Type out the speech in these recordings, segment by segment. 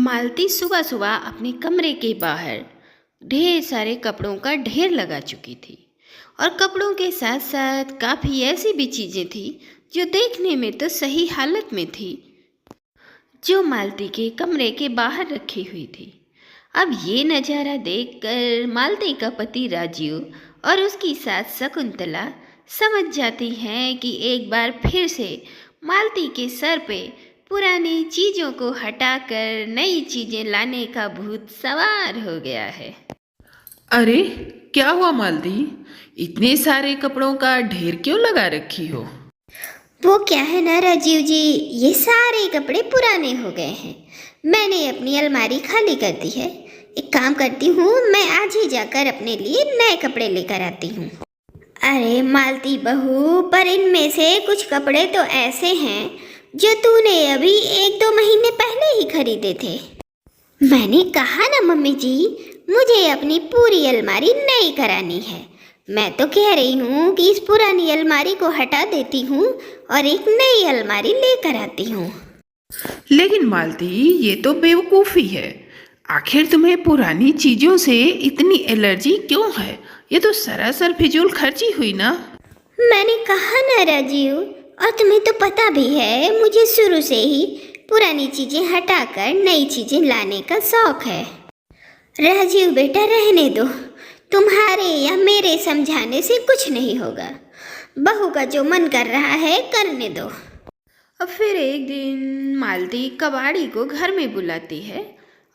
मालती सुबह सुबह अपने कमरे के बाहर ढेर सारे कपड़ों का ढेर लगा चुकी थी। और कपड़ों के साथ साथ काफ़ी ऐसी भी चीज़ें थी जो देखने में तो सही हालत में थी, जो मालती के कमरे के बाहर रखी हुई थी। अब ये नज़ारा देखकर मालती का पति राजीव और उसकी सास शकुंतला समझ जाती हैं कि एक बार फिर से मालती के सर पे पुरानी चीज़ों को हटाकर नई चीज़ें लाने का भूत सवार हो गया है। अरे, क्या हुआ मालती? इतने सारे कपड़ों का ढेर क्यों लगा रखी हो? वो क्या है ना राजीव जी, ये सारे कपड़े पुराने हो गए हैं। मैंने अपनी अलमारी खाली कर दी है। एक काम करती हूँ, मैं आज ही जाकर अपने लिए नए कपड़े लेकर आती हूँ। अरे मालती बहू, पर इनमें से कुछ कपड़े तो ऐसे हैं जो तूने अभी 1-2 महीने पहले ही खरीदे थे। मैंने कहा ना मम्मी जी, मुझे अपनी पूरी अलमारी नई करानी है। मैं तो कह रही हूँ कि इस पुरानी अलमारी को हटा देती हूँ और एक नई अलमारी लेकर आती हूँ। लेकिन मालती, ये तो बेवकूफ़ी है। आखिर तुम्हें पुरानी चीज़ों से इतनी एलर्जी क्यों है? ये तो सरासर फिजूल खर्ची हुई ना। मैंने कहा ना राजीव, और तुम्हें तो पता भी है मुझे शुरू से ही पुरानी चीज़ें हटाकर नई चीज़ें लाने का शौक है। राजीव बेटा, रहने दो। तुम्हारे या मेरे समझाने से कुछ नहीं होगा। बहू का जो मन कर रहा है करने दो। अब फिर एक दिन मालती कबाड़ी को घर में बुलाती है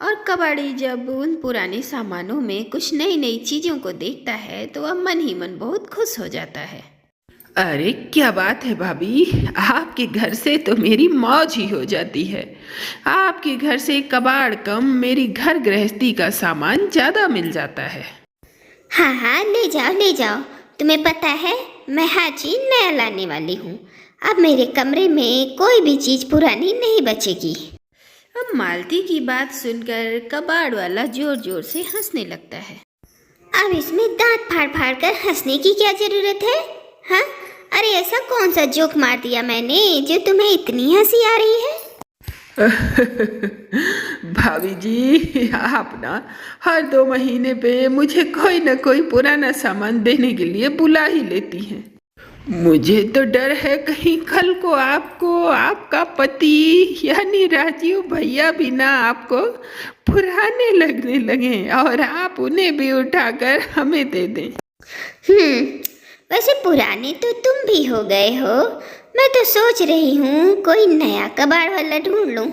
और कबाड़ी जब उन पुराने सामानों में कुछ नई नई चीज़ों को देखता है तो वह मन ही मन बहुत खुश हो जाता है। अरे क्या बात है भाभी, आपके घर से तो मेरी मौज ही हो जाती है। आपके घर से कबाड़ कम, मेरी घर गृहस्थी का सामान ज़्यादा मिल जाता है। हाँ हाँ, ले जाओ ले जाओ। तुम्हें पता है मैं हर चीज़ नया लाने वाली हूँ। अब मेरे कमरे में कोई भी चीज़ पुरानी नहीं बचेगी। अब मालती की बात सुनकर कबाड़ वाला जोर जोर से हंसने लगता है। अब इसमें दांत फाड़ फाड़ कर हंसने की क्या जरूरत है? हाँ, अरे ऐसा कौन सा जोक मार दिया मैंने जो तुम्हें इतनी हंसी आ रही है? भाभी जी, आप ना हर 2 महीने पे मुझे कोई ना कोई पुराना सामान देने के लिए बुला ही लेती हैं। मुझे तो डर है कहीं कल को आपको आपका पति यानी राजीव भैया भी ना आपको पुराने लगने लगे और आप उन्हें भी उठाकर हमें दे दें। वैसे पुराने तो तुम भी हो गए हो। मैं तो सोच रही हूँ कोई नया कबाड़ वाला ढूंढ लूँ।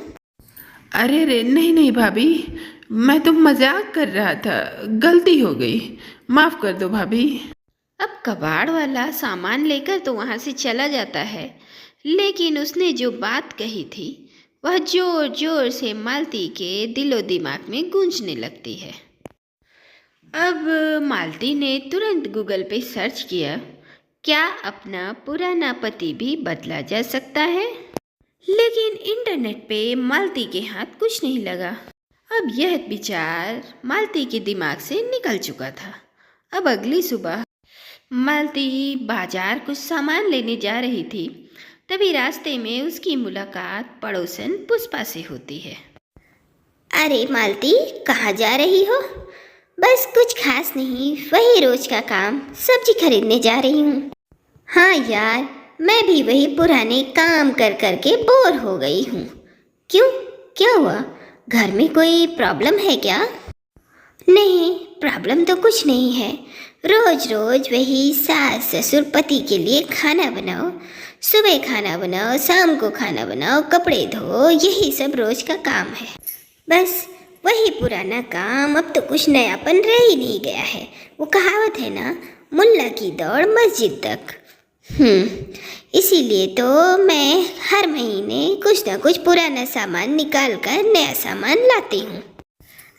अरे रे, नहीं नहीं भाभी, मैं तो मजाक कर रहा था, गलती हो गई, माफ़ कर दो भाभी। अब कबाड़ वाला सामान लेकर तो वहाँ से चला जाता है, लेकिन उसने जो बात कही थी वह जोर जोर से मालती के दिलो दिमाग में गूंजने लगती है। अब मालती ने तुरंत गूगल पे सर्च किया, क्या अपना पुराना पति भी बदला जा सकता है? लेकिन इंटरनेट पे मालती के हाथ कुछ नहीं लगा। अब यह विचार मालती के दिमाग से निकल चुका था। अब अगली सुबह मालती बाजार कुछ सामान लेने जा रही थी, तभी रास्ते में उसकी मुलाकात पड़ोसन पुष्पा से होती है। अरे मालती, कहाँ जा रही हो? बस कुछ खास नहीं, वही रोज का काम, सब्जी खरीदने जा रही हूँ। हाँ यार, मैं भी वही पुराने काम कर कर के बोर हो गई हूँ। क्यों, क्या हुआ? घर में कोई प्रॉब्लम है क्या? नहीं, प्रॉब्लम तो कुछ नहीं है। रोज रोज वही सास ससुर पति के लिए खाना बनाओ, सुबह खाना बनाओ, शाम को खाना बनाओ, कपड़े धो, यही सब रोज का काम है। बस वही पुराना काम, अब तो कुछ नयापन रह ही नहीं गया है। वो कहावत है ना, मुल्ला की दौड़ मस्जिद तक। इसीलिए तो मैं हर महीने कुछ ना कुछ पुराना सामान निकाल कर नया सामान लाती हूँ।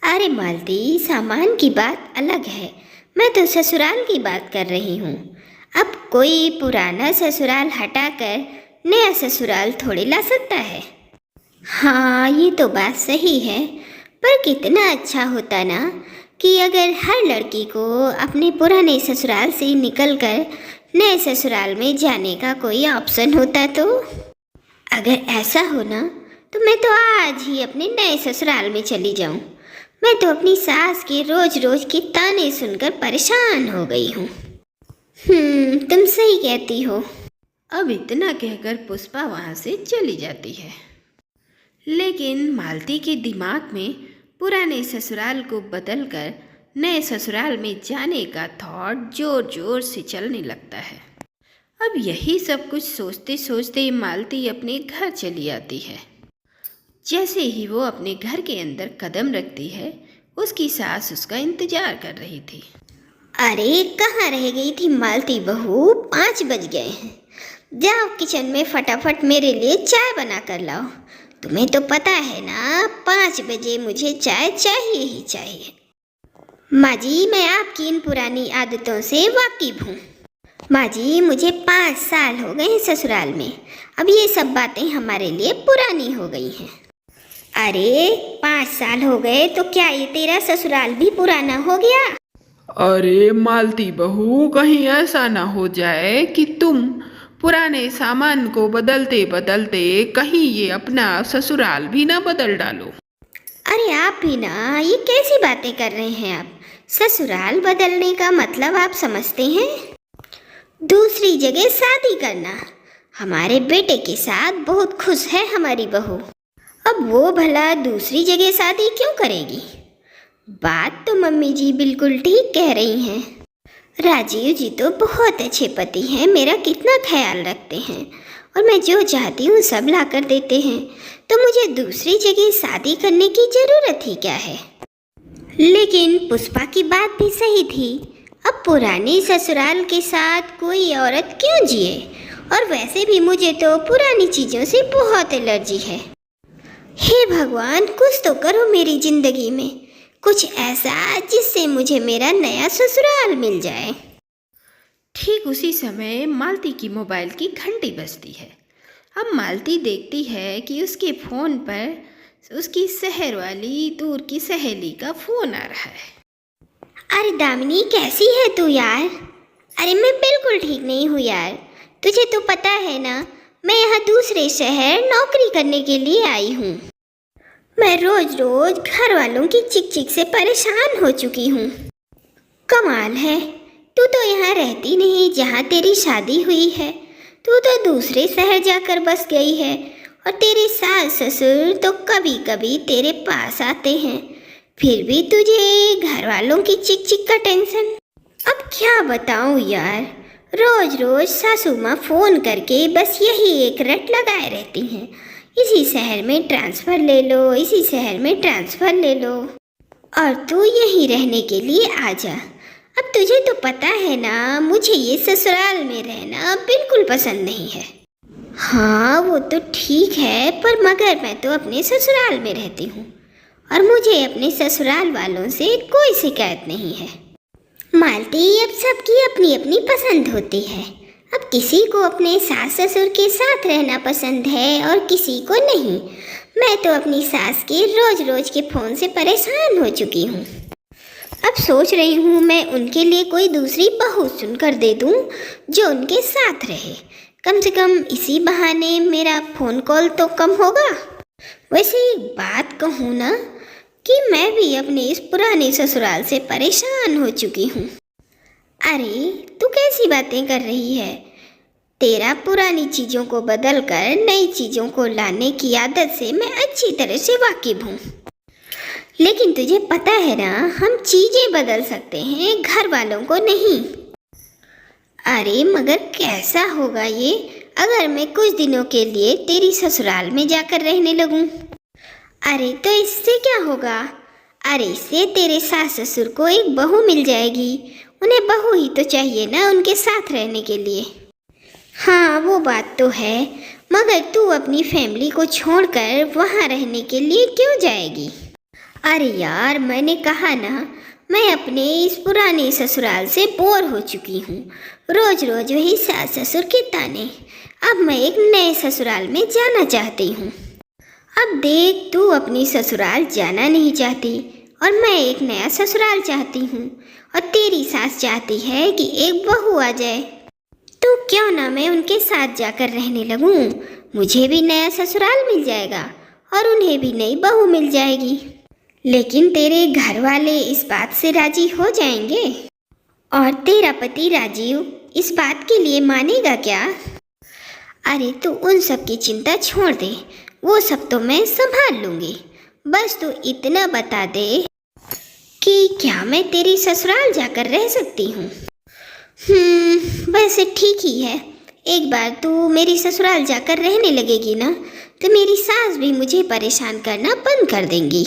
अरे मालती, सामान की बात अलग है, मैं तो ससुराल की बात कर रही हूँ। अब कोई पुराना ससुराल हटाकर नया ससुराल थोड़ी ला सकता है। हाँ, ये तो बात सही है, पर कितना अच्छा होता ना कि अगर हर लड़की को अपने पुराने ससुराल से निकलकर नए ससुराल में जाने का कोई ऑप्शन होता तो। अगर ऐसा हो ना तो मैं तो आज ही अपने नए ससुराल में चली जाऊं। मैं तो अपनी सास के रोज रोज के ताने सुनकर परेशान हो गई हूँ। तुम सही कहती हो। अब इतना कहकर पुष्पा वहाँ से चली जाती है। लेकिन मालती के दिमाग में पुराने ससुराल को बदलकर नए ससुराल में जाने का थॉट जोर जोर से चलने लगता है। अब यही सब कुछ सोचते सोचते मालती अपने घर चली आती है। जैसे ही वो अपने घर के अंदर कदम रखती है, उसकी सास उसका इंतजार कर रही थी। अरे कहाँ रह गई थी मालती बहू, 5 बज गए हैं। जाओ किचन में फटाफट मेरे लिए चाय बना कर लाओ। तुम्हें तो पता है ना 5 बजे मुझे चाय चाहिए ही चाहिए। माँ जी, मैं आपकी इन पुरानी आदतों से वाकिफ हूँ। माँ जी, मुझे 5 साल हो गए हैं ससुराल में। अब ये सब बातें हमारे लिए पुरानी हो गई हैं। अरे 5 साल हो गए तो क्या ये तेरा ससुराल भी पुराना हो गया? अरे मालती बहू, कहीं ऐसा ना हो जाए कि तुम पुराने सामान को बदलते बदलते कहीं ये अपना ससुराल भी ना बदल डालो। अरे आप भी ना, ये कैसी बातें कर रहे हैं आप? ससुराल बदलने का मतलब आप समझते हैं? दूसरी जगह शादी करना। हमारे बेटे के साथ बहुत खुश है हमारी बहू। अब वो भला दूसरी जगह शादी क्यों करेगी? बात तो मम्मी जी बिल्कुल ठीक कह रही हैं। राजीव जी तो बहुत अच्छे पति हैं, मेरा कितना ख्याल रखते हैं और मैं जो चाहती हूँ सब ला कर देते हैं, तो मुझे दूसरी जगह शादी करने की ज़रूरत ही क्या है? लेकिन पुष्पा की बात भी सही थी। अब पुराने ससुराल के साथ कोई औरत क्यों जिए? और वैसे भी मुझे तो पुरानी चीज़ों से बहुत एलर्जी है। हे भगवान, कुछ तो करो मेरी ज़िंदगी में, कुछ ऐसा जिससे मुझे मेरा नया ससुराल मिल जाए। ठीक उसी समय मालती की मोबाइल की घंटी बजती है। अब मालती देखती है कि उसके फ़ोन पर उसकी शहर वाली दूर की सहेली का फ़ोन आ रहा है। अरे दामिनी, कैसी है तू यार? अरे मैं बिल्कुल ठीक नहीं हूँ यार। तुझे तो पता है ना, मैं यहाँ दूसरे शहर नौकरी करने के लिए आई हूँ। मैं रोज रोज घर वालों की चिक चिक से परेशान हो चुकी हूँ। कमाल है, तू तो यहाँ रहती नहीं जहाँ तेरी शादी हुई है। तू तो दूसरे शहर जाकर बस गई है और तेरे सास ससुर तो कभी कभी तेरे पास आते हैं, फिर भी तुझे घर वालों की चिक चिक का टेंशन। अब क्या बताऊँ यार, रोज रोज सासू माँ फ़ोन करके बस यही एक रट लगाए रहती हैं, इसी शहर में ट्रांसफ़र ले लो, इसी शहर में ट्रांसफ़र ले लो, और तू यहीं रहने के लिए आ जा। अब तुझे तो पता है ना, मुझे ये ससुराल में रहना बिल्कुल पसंद नहीं है। हाँ वो तो ठीक है, पर मगर मैं तो अपने ससुराल में रहती हूँ और मुझे अपने ससुराल वालों से कोई शिकायत नहीं है। मालती, अब सबकी अपनी अपनी पसंद होती है। अब किसी को अपने सास ससुर के साथ रहना पसंद है और किसी को नहीं। मैं तो अपनी सास के रोज रोज के फ़ोन से परेशान हो चुकी हूँ। अब सोच रही हूँ मैं उनके लिए कोई दूसरी बहू चुनकर दे दूँ जो उनके साथ रहे। कम से कम इसी बहाने मेरा फ़ोन कॉल तो कम होगा। वैसे एक बात कहूँ ना कि मैं भी अपने इस पुराने ससुराल से परेशान हो चुकी हूँ। अरे तू कैसी बातें कर रही है? तेरा पुरानी चीज़ों को बदल कर नई चीज़ों को लाने की आदत से मैं अच्छी तरह से वाकिफ हूँ। लेकिन तुझे पता है ना, हम चीज़ें बदल सकते हैं, घर वालों को नहीं। अरे मगर कैसा होगा ये अगर मैं कुछ दिनों के लिए तेरी ससुराल में जाकर रहने लगूं? अरे तो इससे क्या होगा? अरे इससे तेरे सास ससुर को एक बहू मिल जाएगी। उन्हें बहू ही तो चाहिए ना उनके साथ रहने के लिए। हाँ वो बात तो है, मगर तू अपनी फैमिली को छोड़कर वहाँ रहने के लिए क्यों जाएगी? अरे यार, मैंने कहा ना, मैं अपने इस पुराने ससुराल से बोर हो चुकी हूँ। रोज रोज वही सास ससुर के ताने। अब मैं एक नए ससुराल में जाना चाहती हूँ। अब देख, तू अपनी ससुराल जाना नहीं चाहती और मैं एक नया ससुराल चाहती हूँ, और तेरी सास चाहती है कि एक बहू आ जाए। तो क्यों ना मैं उनके साथ जाकर रहने लगूँ? मुझे भी नया ससुराल मिल जाएगा और उन्हें भी नई बहू मिल जाएगी। लेकिन तेरे घर वाले इस बात से राजी हो जाएंगे? और तेरा पति राजीव इस बात के लिए मानेगा क्या? अरे तू उन सब की चिंता छोड़ दे, वो सब तो मैं संभाल लूँगी। बस तू इतना बता दे कि क्या मैं तेरी ससुराल जाकर रह सकती हूँ? वैसे ठीक ही है। एक बार तू मेरी ससुराल जाकर रहने लगेगी ना, तो मेरी सास भी मुझे परेशान करना बंद कर देंगी।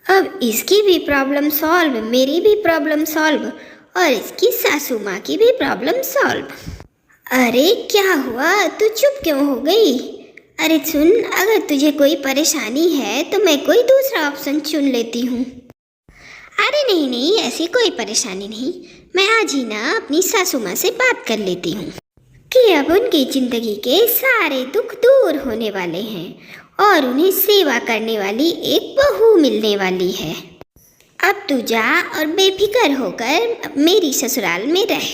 अब इसकी भी प्रॉब्लम सॉल्व, मेरी भी प्रॉब्लम सॉल्व, और इसकी सासू माँ की भी प्रॉब्लम सॉल्व। अरे क्या हुआ, तू चुप क्यों हो गई? अरे सुन, अगर तुझे कोई परेशानी है तो मैं कोई दूसरा ऑप्शन चुन लेती हूँ। अरे नहीं नहीं, ऐसी कोई परेशानी नहीं। मैं आज ही ना अपनी सासू माँ से बात कर लेती हूँ कि अब उनकी ज़िंदगी के सारे दुख दूर होने वाले हैं और उन्हें सेवा करने वाली एक बहू मिलने वाली है। अब तू जा और बेफिक्र होकर मेरी ससुराल में रह।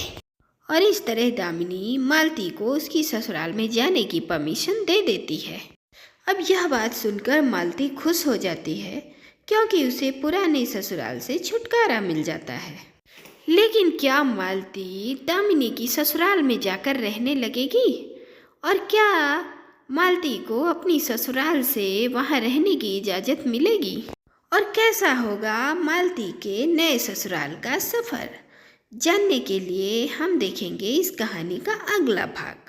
और इस तरह दामिनी मालती को उसकी ससुराल में जाने की परमिशन दे देती है। अब यह बात सुनकर मालती खुश हो जाती है, क्योंकि उसे पुराने ससुराल से छुटकारा मिल जाता है। लेकिन क्या मालती दामिनी की ससुराल में जाकर रहने लगेगी? और क्या मालती को अपनी ससुराल से वहां रहने की इजाज़त मिलेगी? और कैसा होगा मालती के नए ससुराल का सफ़र? जानने के लिए हम देखेंगे इस कहानी का अगला भाग।